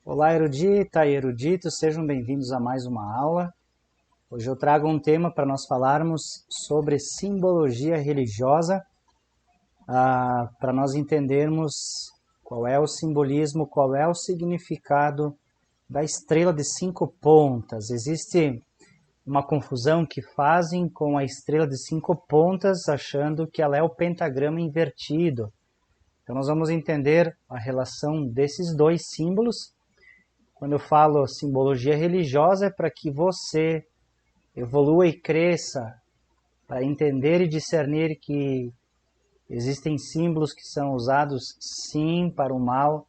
Olá, erudita e eruditos, sejam bem-vindos a mais uma aula. Hoje eu trago um tema para nós falarmos sobre simbologia religiosa, para nós entendermos qual é o simbolismo, qual é o significado da estrela de 5 pontas. Existe uma confusão que fazem com a estrela de 5 pontas, achando que ela é o pentagrama invertido. Então nós vamos entender a relação desses dois símbolos. Quando eu falo simbologia religiosa, é para que você evolua e cresça, para entender e discernir que existem símbolos que são usados sim para o mal,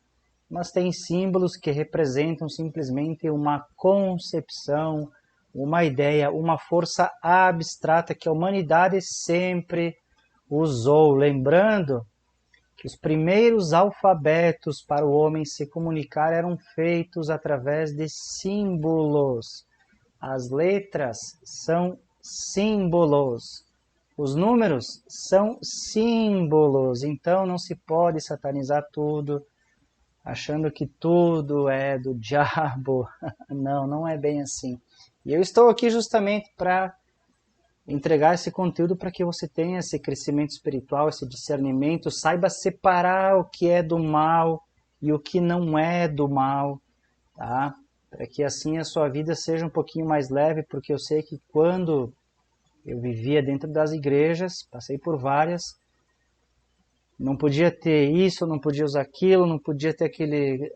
mas tem símbolos que representam simplesmente uma concepção, uma ideia, uma força abstrata que a humanidade sempre usou. Lembrando que os primeiros alfabetos para o homem se comunicar eram feitos através de símbolos. As letras são símbolos. Os números são símbolos. Então não se pode satanizar tudo, achando que tudo é do diabo. Não, não é bem assim. E eu estou aqui justamente para entregar esse conteúdo para que você tenha esse crescimento espiritual, esse discernimento, saiba separar o que é do mal e o que não é do mal, tá? Para que assim a sua vida seja um pouquinho mais leve, porque eu sei que quando eu vivia dentro das igrejas, passei por várias, não podia ter isso, não podia usar aquilo, não podia ter aquele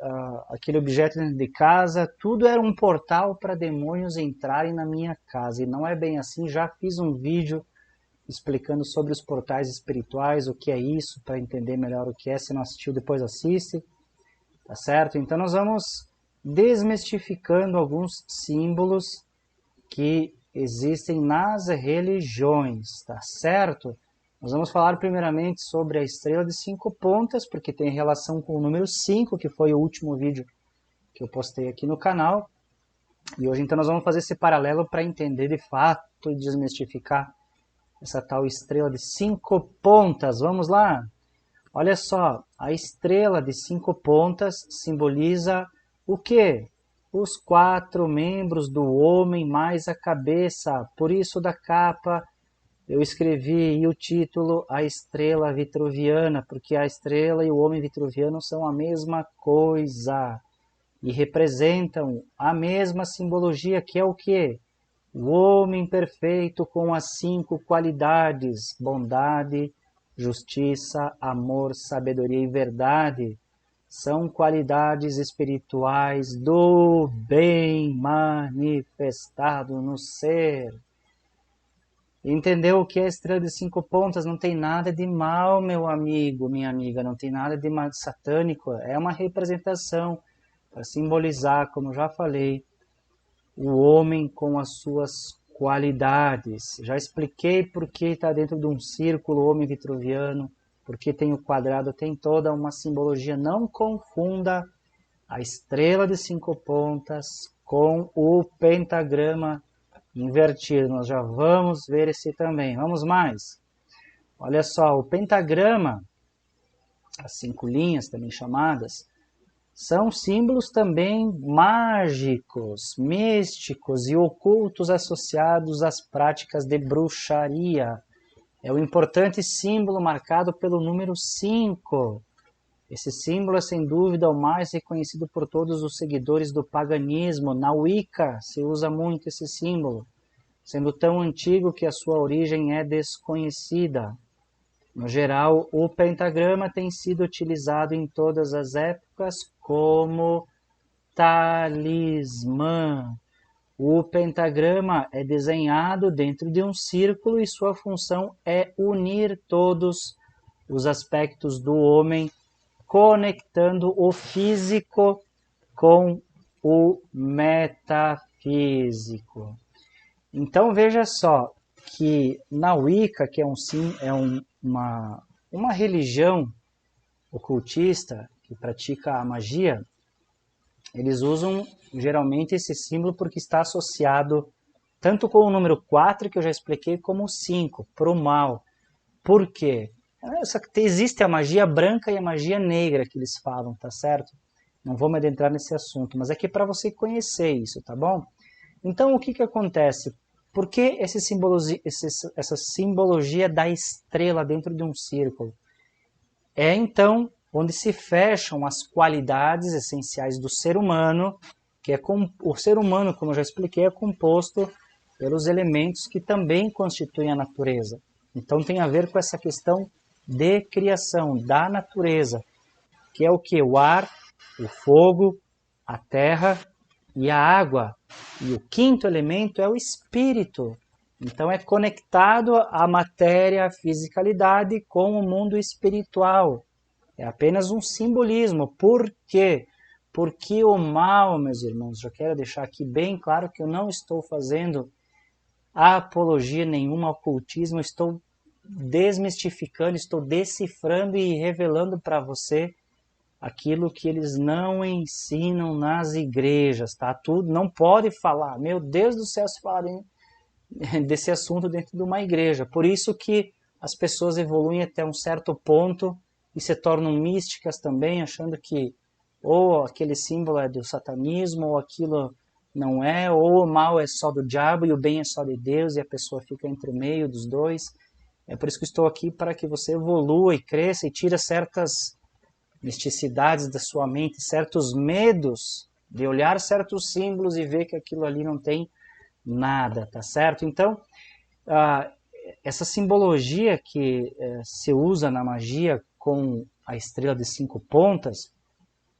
objeto dentro de casa, tudo era um portal para demônios entrarem na minha casa, e não é bem assim. Já fiz um vídeo explicando sobre os portais espirituais, o que é isso, para entender melhor o que é. Se não assistiu, depois assiste, tá certo? Então nós vamos desmistificando alguns símbolos que existem nas religiões, tá certo? Nós vamos falar primeiramente sobre a estrela de 5 pontas, porque tem relação com o número 5, que foi o último vídeo que eu postei aqui no canal. E hoje então nós vamos fazer esse paralelo para entender de fato e desmistificar essa tal estrela de 5 pontas. Vamos lá? Olha só, a estrela de 5 pontas simboliza o quê? Os 4 membros do homem mais a cabeça. Por isso da capa eu escrevi o título A Estrela Vitruviana, porque a estrela e o homem vitruviano são a mesma coisa e representam a mesma simbologia, que é o quê? O homem perfeito com as 5 qualidades: bondade, justiça, amor, sabedoria e verdade. São qualidades espirituais do bem manifestado no ser. Entendeu o que é a estrela de 5 pontas? Não tem nada de mal, meu amigo, minha amiga, não tem nada de satânico. É uma representação para simbolizar, como já falei, o homem com as suas qualidades. Já expliquei por que está dentro de um círculo o homem vitruviano, porque tem o quadrado, tem toda uma simbologia. Não confunda a estrela de 5 pontas com o pentagrama invertido. Nós já vamos ver esse também. Vamos mais. Olha só, o pentagrama, as 5 linhas também chamadas, são símbolos também mágicos, místicos e ocultos associados às práticas de bruxaria. É um importante símbolo marcado pelo número 5. Esse símbolo é sem dúvida o mais reconhecido por todos os seguidores do paganismo. Na Wicca se usa muito esse símbolo, sendo tão antigo que a sua origem é desconhecida. No geral, o pentagrama tem sido utilizado em todas as épocas como talismã. O pentagrama é desenhado dentro de um círculo e sua função é unir todos os aspectos do homem, conectando o físico com o metafísico. Então veja só que na Wicca, que é uma religião ocultista que pratica a magia, eles usam geralmente esse símbolo porque está associado tanto com o número 4, que eu já expliquei, como o 5, para o mal. Por quê? Só que existe a magia branca e a magia negra que eles falam, tá certo? Não vou me adentrar nesse assunto, mas é que para você conhecer isso, tá bom? Então, o que acontece? Por que essa simbologia da estrela dentro de um círculo? É então onde se fecham as qualidades essenciais do ser humano, que o ser humano, como eu já expliquei, é composto pelos elementos que também constituem a natureza. Então tem a ver com essa questão de criação da natureza, que é o que? O ar, o fogo, a terra e a água. E o quinto elemento é o espírito. Então é conectado à matéria, à fisicalidade com o mundo espiritual. É apenas um simbolismo. Por quê? Porque o mal, meus irmãos, já quero deixar aqui bem claro que eu não estou fazendo apologia nenhuma ao ocultismo, estou desmistificando, estou decifrando e revelando para você aquilo que eles não ensinam nas igrejas, tá? Tudo não pode falar. Meu Deus do céu, se falarem desse assunto dentro de uma igreja. Por isso que as pessoas evoluem até um certo ponto e se tornam místicas também, achando que ou aquele símbolo é do satanismo, ou aquilo não é, ou o mal é só do diabo e o bem é só de Deus, e a pessoa fica entre o meio dos dois. É por isso que estou aqui, para que você evolua e cresça e tire certas misticidades da sua mente, certos medos de olhar certos símbolos e ver que aquilo ali não tem nada, tá certo? Então, essa simbologia que se usa na magia com a estrela de 5 pontas,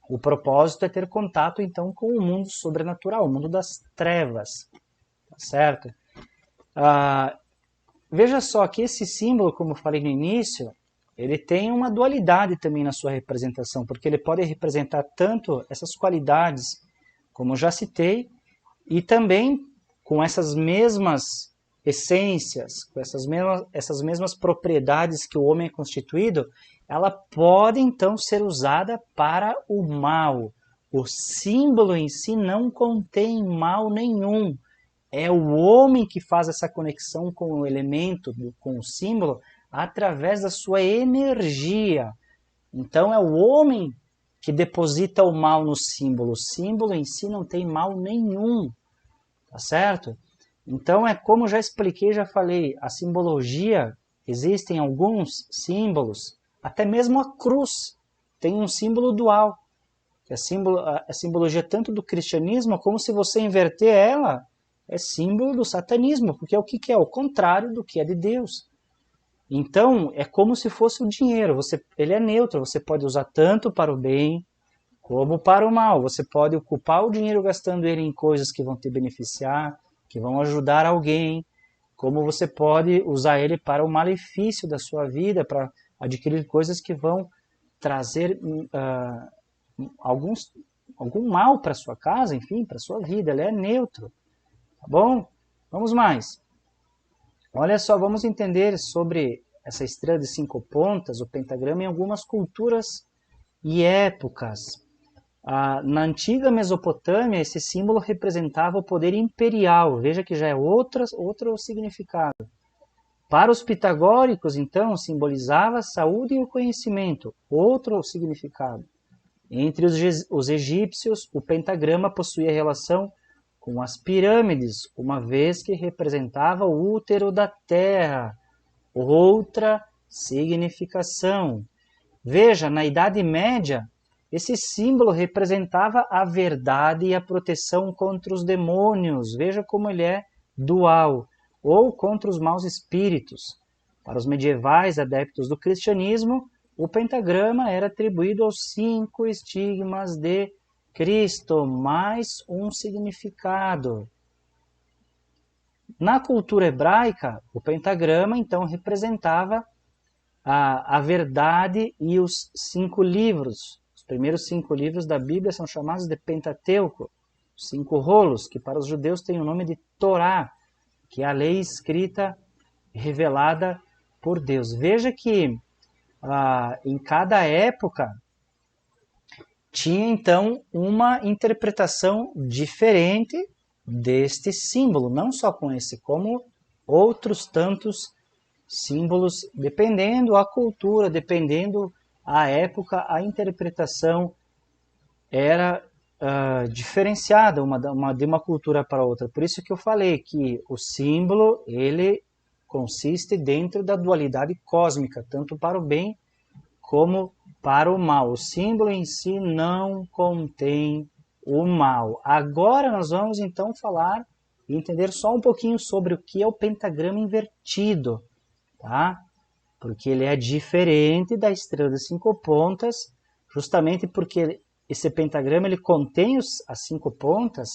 o propósito é ter contato então com o mundo sobrenatural, o mundo das trevas, tá certo? Veja só que esse símbolo, como eu falei no início, ele tem uma dualidade também na sua representação, porque ele pode representar tanto essas qualidades, como eu já citei, e também com essas mesmas essências, com essas mesmas propriedades que o homem é constituído, ela pode então ser usada para o mal. O símbolo em si não contém mal nenhum. É o homem que faz essa conexão com o elemento, com o símbolo, através da sua energia. Então é o homem que deposita o mal no símbolo. O símbolo em si não tem mal nenhum, tá certo? Então é como já expliquei, já falei, a simbologia, existem alguns símbolos, até mesmo a cruz tem um símbolo dual, que é a simbologia tanto do cristianismo, como se você inverter ela, é símbolo do satanismo, porque é o que é? O contrário do que é de Deus. Então, é como se fosse o dinheiro, ele é neutro, você pode usar tanto para o bem como para o mal. Você pode ocupar o dinheiro gastando ele em coisas que vão te beneficiar, que vão ajudar alguém, como você pode usar ele para o malefício da sua vida, para adquirir coisas que vão trazer algum mal para sua casa, enfim, para sua vida. Ele é neutro, tá bom? Vamos mais. Olha só, vamos entender sobre essa estrela de 5 pontas, o pentagrama, em algumas culturas e épocas. Na antiga Mesopotâmia, esse símbolo representava o poder imperial. Veja que já é outro significado. Para os pitagóricos, então, simbolizava a saúde e o conhecimento. Outro significado. Entre os egípcios, o pentagrama possuía relação com as pirâmides, uma vez que representava o útero da terra. Outra significação. Veja, na Idade Média, esse símbolo representava a verdade e a proteção contra os demônios. Veja como ele é dual. Ou contra os maus espíritos. Para os medievais adeptos do cristianismo, o pentagrama era atribuído aos 5 estigmas de Cristo, mais um significado. Na cultura hebraica, o pentagrama então representava a verdade e os 5 livros. Os primeiros 5 livros da Bíblia são chamados de Pentateuco, 5 rolos, que para os judeus tem o nome de Torá, que é a lei escrita, revelada por Deus. Veja que em cada época tinha então uma interpretação diferente deste símbolo, não só com esse, como outros tantos símbolos, dependendo a cultura, dependendo a época, a interpretação era diferenciada de uma cultura para outra. Por isso que eu falei que o símbolo, ele consiste dentro da dualidade cósmica, tanto para o bem como para o mal. O símbolo em si não contém o mal. Agora nós vamos então falar e entender só um pouquinho sobre o que é o pentagrama invertido, tá? Porque ele é diferente da estrela de 5 pontas, justamente porque esse pentagrama ele contém as 5 pontas,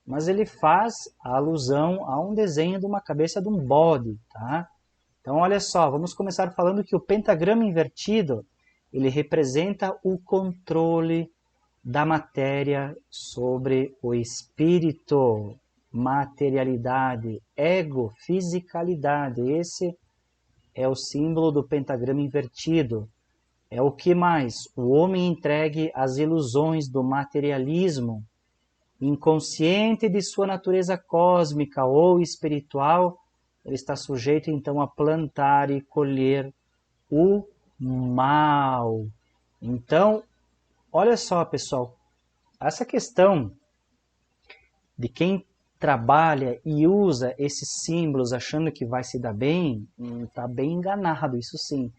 mas ele faz a alusão a um desenho de uma cabeça de um bode, tá? Então, olha só, vamos começar falando que o pentagrama invertido, ele representa o controle da matéria sobre o espírito, materialidade, ego, fisicalidade. Esse é o símbolo do pentagrama invertido. É o que mais? O homem entregue às ilusões do materialismo, inconsciente de sua natureza cósmica ou espiritual, ele está sujeito então a plantar e colher o mal. Então, olha só, pessoal, essa questão de quem trabalha e usa esses símbolos achando que vai se dar bem, está bem enganado, isso sim.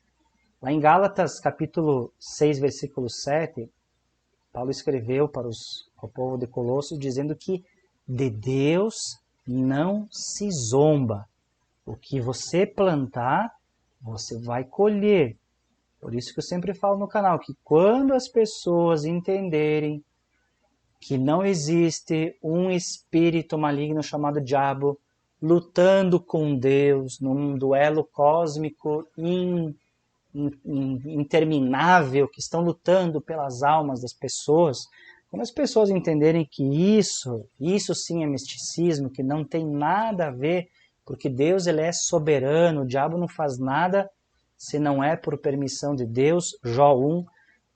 Lá em Gálatas, capítulo 6, versículo 7, Paulo escreveu para o povo de Colossos dizendo que de Deus não se zomba. O que você plantar, você vai colher. Por isso que eu sempre falo no canal que quando as pessoas entenderem que não existe um espírito maligno chamado diabo lutando com Deus num duelo cósmico interminável, que estão lutando pelas almas das pessoas, quando as pessoas entenderem que isso sim é misticismo, que não tem nada a ver, porque Deus ele é soberano, o diabo não faz nada se não é por permissão de Deus, Jó 1,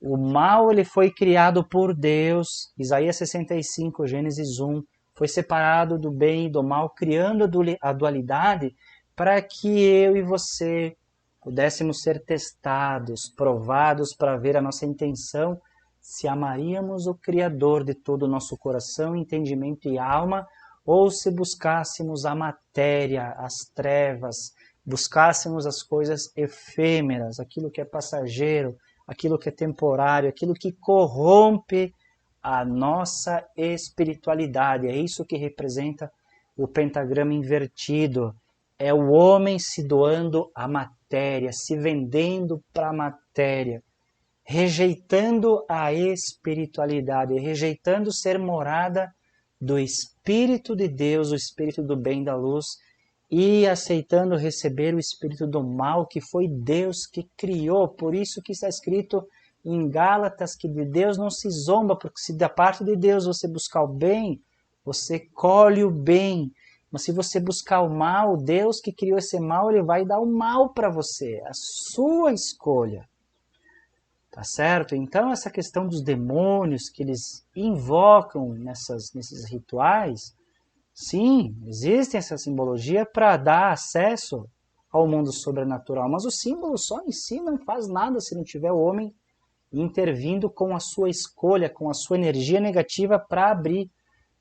o mal ele foi criado por Deus, Isaías 65, Gênesis 1, foi separado do bem e do mal, criando a dualidade para que eu e você pudéssemos ser testados, provados para ver a nossa intenção, se amaríamos o Criador de todo o nosso coração, entendimento e alma, ou se buscássemos a matéria, as trevas, buscássemos as coisas efêmeras, aquilo que é passageiro, aquilo que é temporário, aquilo que corrompe a nossa espiritualidade. É isso que representa o pentagrama invertido. É o homem se doando à matéria, se vendendo para a matéria, rejeitando a espiritualidade, rejeitando ser morada do Espírito de Deus, o Espírito do bem e da luz, e aceitando receber o espírito do mal que foi Deus que criou. Por isso que está escrito em Gálatas que de Deus não se zomba, porque se da parte de Deus você buscar o bem, você colhe o bem. Mas se você buscar o mal, Deus que criou esse mal, ele vai dar o mal para você, a sua escolha. Tá certo? Então essa questão dos demônios que eles invocam nesses rituais, sim, existe essa simbologia para dar acesso ao mundo sobrenatural, mas o símbolo só em si não faz nada se não tiver o homem intervindo com a sua escolha, com a sua energia negativa para abrir,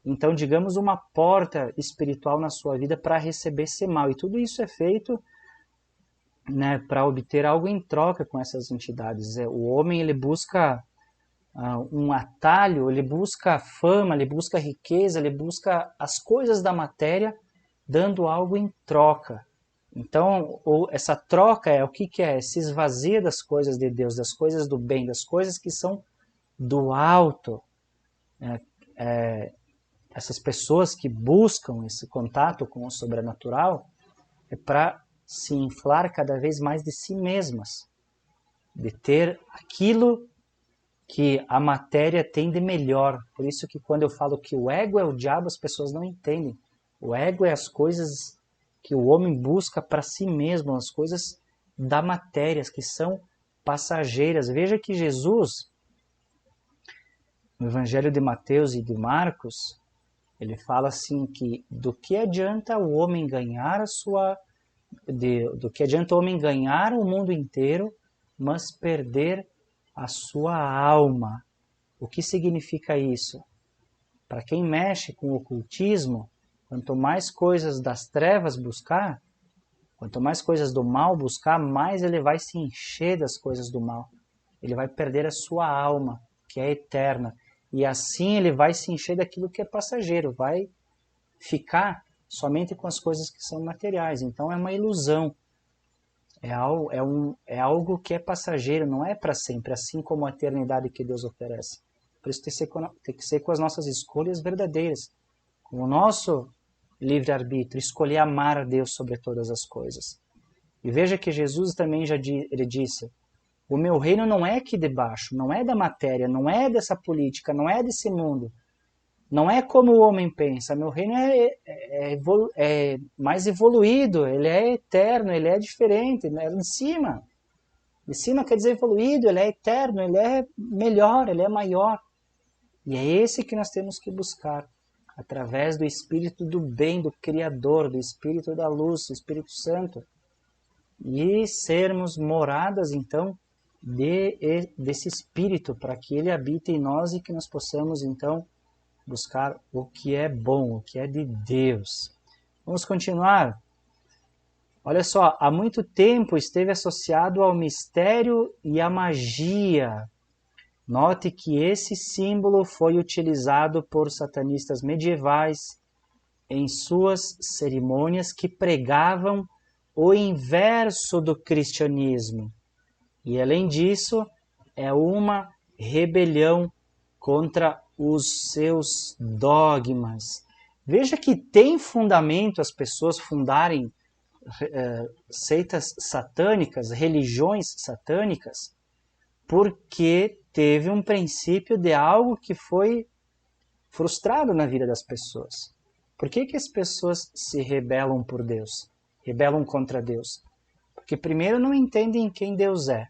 então, digamos, uma porta espiritual na sua vida para receber esse mal. E tudo isso é feito, né, para obter algo em troca com essas entidades. O homem ele busca um atalho, ele busca fama, ele busca riqueza, ele busca as coisas da matéria, dando algo em troca. Então, essa troca é o que é? Se esvazia das coisas de Deus, das coisas do bem, das coisas que são do alto. Essas pessoas que buscam esse contato com o sobrenatural é para se inflar cada vez mais de si mesmas, de ter aquilo que a matéria tem de melhor. Por isso que quando eu falo que o ego é o diabo, as pessoas não entendem. O ego é as coisas que o homem busca para si mesmo, as coisas da matéria, que são passageiras. Veja que Jesus, no Evangelho de Mateus e de Marcos, ele fala assim que do que adianta o homem ganhar do que adianta o homem ganhar o mundo inteiro, mas perder a sua alma. O que significa isso? Para quem mexe com o ocultismo, quanto mais coisas das trevas buscar, quanto mais coisas do mal buscar, mais ele vai se encher das coisas do mal. Ele vai perder a sua alma, que é eterna. E assim ele vai se encher daquilo que é passageiro, vai ficar somente com as coisas que são materiais. Então é uma ilusão. É algo que é passageiro, não é para sempre, assim como a eternidade que Deus oferece. Por isso tem que ser com as nossas escolhas verdadeiras, com o nosso livre-arbítrio, escolher amar a Deus sobre todas as coisas. E veja que Jesus também ele disse, o meu reino não é aqui debaixo, não é da matéria, não é dessa política, não é desse mundo. Não é como o homem pensa, meu reino é mais evoluído, ele é eterno, ele é diferente, é em cima. Em cima quer dizer evoluído, ele é eterno, ele é melhor, ele é maior. E é esse que nós temos que buscar, através do Espírito do bem, do Criador, do Espírito da luz, do Espírito Santo. E sermos moradas, então, desse Espírito, para que ele habite em nós e que nós possamos, então, buscar o que é bom, o que é de Deus. Vamos continuar? Olha só, há muito tempo esteve associado ao mistério e à magia. Note que esse símbolo foi utilizado por satanistas medievais em suas cerimônias que pregavam o inverso do cristianismo. E além disso, é uma rebelião contra os seus dogmas. Veja que tem fundamento as pessoas fundarem seitas satânicas, religiões satânicas, porque teve um princípio de algo que foi frustrado na vida das pessoas. Por que as pessoas se rebelam por Deus? Rebelam contra Deus? Porque primeiro não entendem quem Deus é.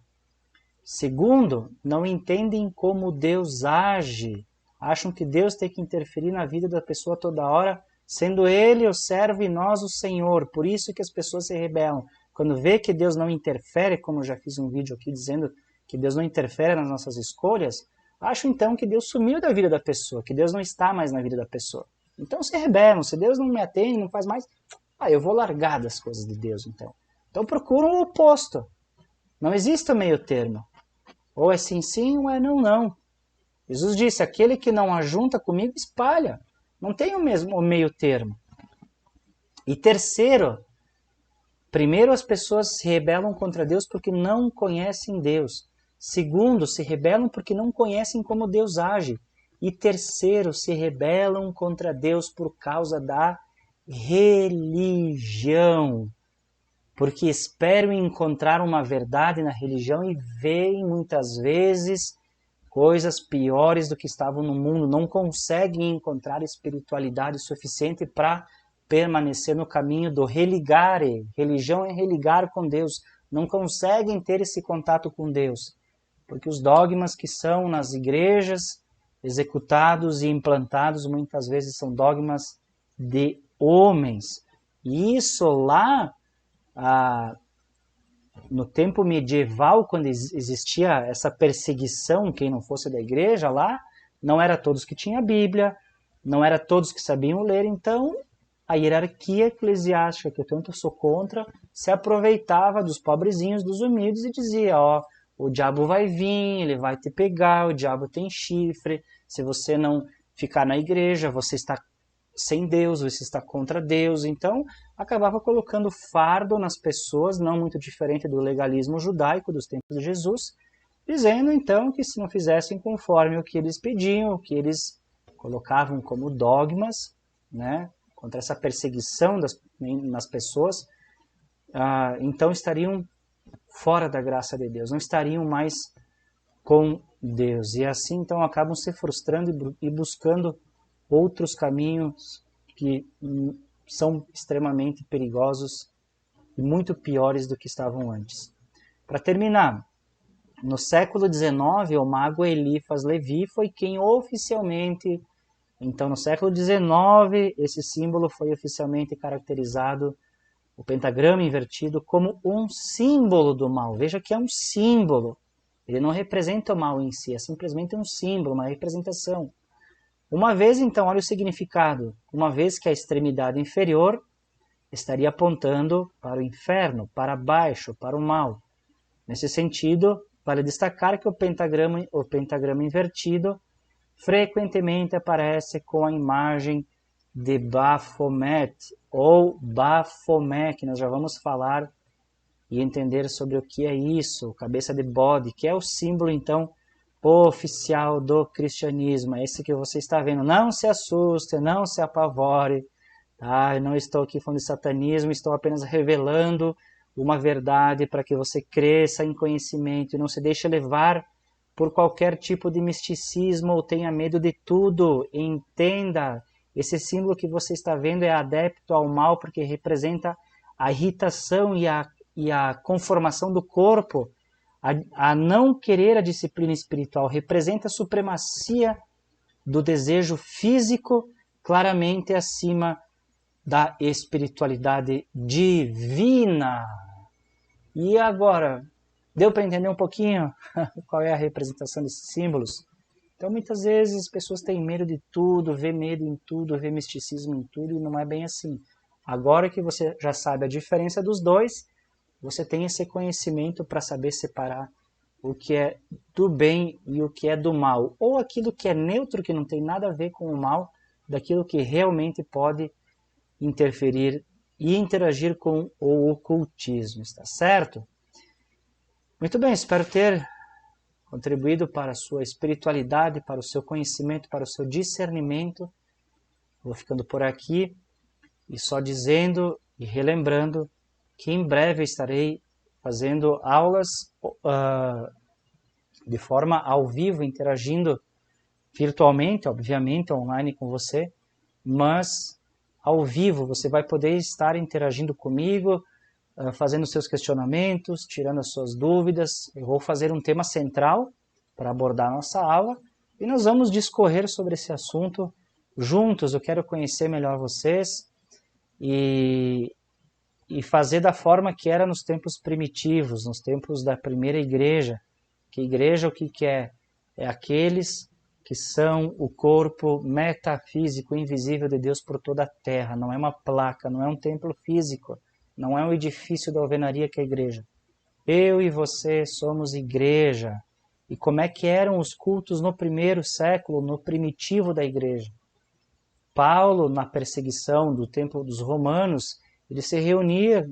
Segundo, não entendem como Deus age. Acham que Deus tem que interferir na vida da pessoa toda hora, sendo Ele o servo e nós o Senhor. Por isso que as pessoas se rebelam. Quando vê que Deus não interfere, como eu já fiz um vídeo aqui dizendo que Deus não interfere nas nossas escolhas, acham então que Deus sumiu da vida da pessoa, que Deus não está mais na vida da pessoa. Então se rebelam. Se Deus não me atende, não faz mais, eu vou largar das coisas de Deus então. Então procuram o oposto. Não existe o meio termo. Ou é sim, sim, ou é não, não. Jesus disse, aquele que não ajunta comigo, espalha. Não tem o meio termo. E terceiro, primeiro as pessoas se rebelam contra Deus porque não conhecem Deus. Segundo, se rebelam porque não conhecem como Deus age. E terceiro, se rebelam contra Deus por causa da religião. Porque esperam encontrar uma verdade na religião e veem muitas vezes coisas piores do que estavam no mundo. Não conseguem encontrar espiritualidade suficiente para permanecer no caminho do religare. Religião é religar com Deus. Não conseguem ter esse contato com Deus. Porque os dogmas que são nas igrejas executados e implantados muitas vezes são dogmas de homens. E isso lá no tempo medieval, quando existia essa perseguição, quem não fosse da igreja lá, não era todos que tinham a Bíblia, não era todos que sabiam ler, então a hierarquia eclesiástica, que eu tanto sou contra, se aproveitava dos pobrezinhos, dos humildes e dizia, o diabo vai vir, ele vai te pegar, o diabo tem chifre, se você não ficar na igreja, você está sem Deus, você está contra Deus. Então, acabava colocando fardo nas pessoas, não muito diferente do legalismo judaico dos tempos de Jesus, dizendo então que se não fizessem conforme o que eles pediam, o que eles colocavam como dogmas, né, contra essa perseguição nas pessoas, então estariam fora da graça de Deus, não estariam mais com Deus. E assim, então, acabam se frustrando e buscando outros caminhos que são extremamente perigosos e muito piores do que estavam antes. Para terminar, no século XIX, o mago Eliphas Levi foi quem oficialmente, então no século XIX, esse símbolo foi oficialmente caracterizado, o pentagrama invertido, como um símbolo do mal. Veja que é um símbolo. Ele não representa o mal em si, é simplesmente um símbolo, uma representação. Uma vez, então, olha o significado. Uma vez que a extremidade inferior estaria apontando para o inferno, para baixo, para o mal. Nesse sentido, vale destacar que o pentagrama invertido frequentemente aparece com a imagem de Baphomet ou Baphomet, que nós já vamos falar e entender sobre o que é isso, cabeça de bode, que é o símbolo, então, oficial do cristianismo. É esse que você está vendo. Não se assuste, não se apavore. Tá? Eu não estou aqui falando de satanismo, estou apenas revelando uma verdade para que você cresça em conhecimento e não se deixe levar por qualquer tipo de misticismo ou tenha medo de tudo. Entenda, esse símbolo que você está vendo é adepto ao mal porque representa a irritação e a conformação do corpo, a não querer a disciplina espiritual, representa a supremacia do desejo físico claramente acima da espiritualidade divina. E agora, deu para entender um pouquinho qual é a representação desses símbolos? Então, muitas vezes, as pessoas têm medo de tudo, vê medo em tudo, vê misticismo em tudo, e não é bem assim. Agora que você já sabe a diferença dos dois, você tem esse conhecimento para saber separar o que é do bem e o que é do mal, ou aquilo que é neutro, que não tem nada a ver com o mal, daquilo que realmente pode interferir e interagir com o ocultismo, está certo? Muito bem, espero ter contribuído para a sua espiritualidade, para o seu conhecimento, para o seu discernimento. Vou ficando por aqui e só dizendo e relembrando que em breve estarei fazendo aulas de forma ao vivo, interagindo virtualmente, obviamente, online com você, mas ao vivo você vai poder estar interagindo comigo, fazendo seus questionamentos, tirando as suas dúvidas. Eu vou fazer um tema central para abordar a nossa aula e nós vamos discorrer sobre esse assunto juntos. Eu quero conhecer melhor vocês e fazer da forma que era nos tempos primitivos, nos tempos da primeira igreja. Que igreja o que é? É aqueles que são o corpo metafísico, invisível de Deus por toda a terra. Não é uma placa, não é um templo físico, não é um edifício da alvenaria que é a igreja. Eu e você somos igreja. E como é que eram os cultos no primeiro século, no primitivo da igreja? Paulo, na perseguição do templo dos romanos, ele se reunia,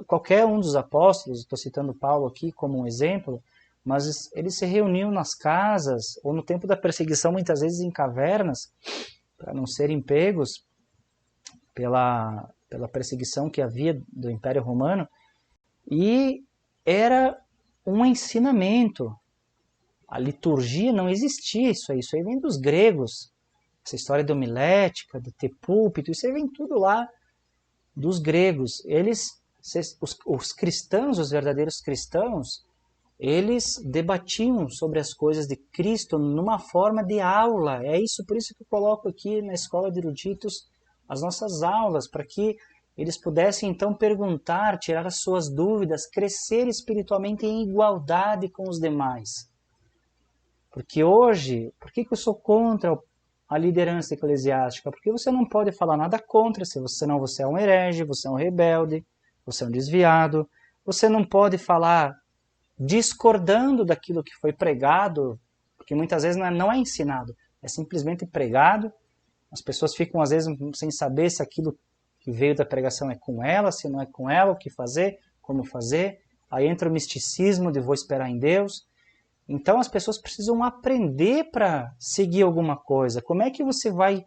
qualquer um dos apóstolos, estou citando Paulo aqui como um exemplo, mas eles se reuniam nas casas, ou no tempo da perseguição, muitas vezes em cavernas, para não serem pegos pela perseguição que havia do Império Romano, e era um ensinamento. A liturgia não existia, isso aí vem dos gregos. Essa história de homilética, de ter púlpito, isso aí vem tudo lá dos gregos. Os cristãos, os verdadeiros cristãos, eles debatiam sobre as coisas de Cristo numa forma de aula. É isso, por isso que eu coloco aqui na Escola de Eruditos as nossas aulas, para que eles pudessem então perguntar, tirar as suas dúvidas, crescer espiritualmente em igualdade com os demais. Porque hoje, por que eu sou contra a liderança eclesiástica? Porque você não pode falar nada contra, senão você é um herege, você é um rebelde, você é um desviado. Você não pode falar discordando daquilo que foi pregado, porque muitas vezes não é ensinado, é simplesmente pregado. As pessoas ficam às vezes sem saber se aquilo que veio da pregação é com ela, se não é com ela, o que fazer, como fazer. Aí entra o misticismo de vou esperar em Deus. Então as pessoas precisam aprender para seguir alguma coisa. Como é que você vai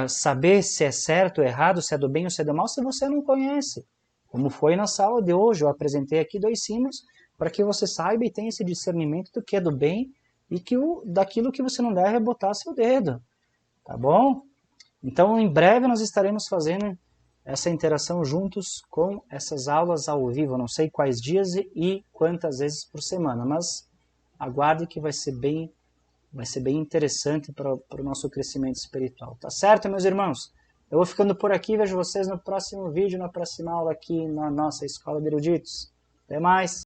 saber se é certo ou errado, se é do bem ou se é do mal, se você não conhece? Como foi na aula de hoje, eu apresentei aqui 2 símbolos para que você saiba e tenha esse discernimento do que é do bem e daquilo que você não deve botar seu dedo. Tá bom? Então, em breve nós estaremos fazendo essa interação juntos com essas aulas ao vivo. Não sei quais dias e quantas vezes por semana, mas aguarde que vai ser bem interessante para o nosso crescimento espiritual. Tá certo, meus irmãos? Eu vou ficando por aqui, vejo vocês no próximo vídeo, na próxima aula aqui na nossa Escola de Eruditos. Até mais!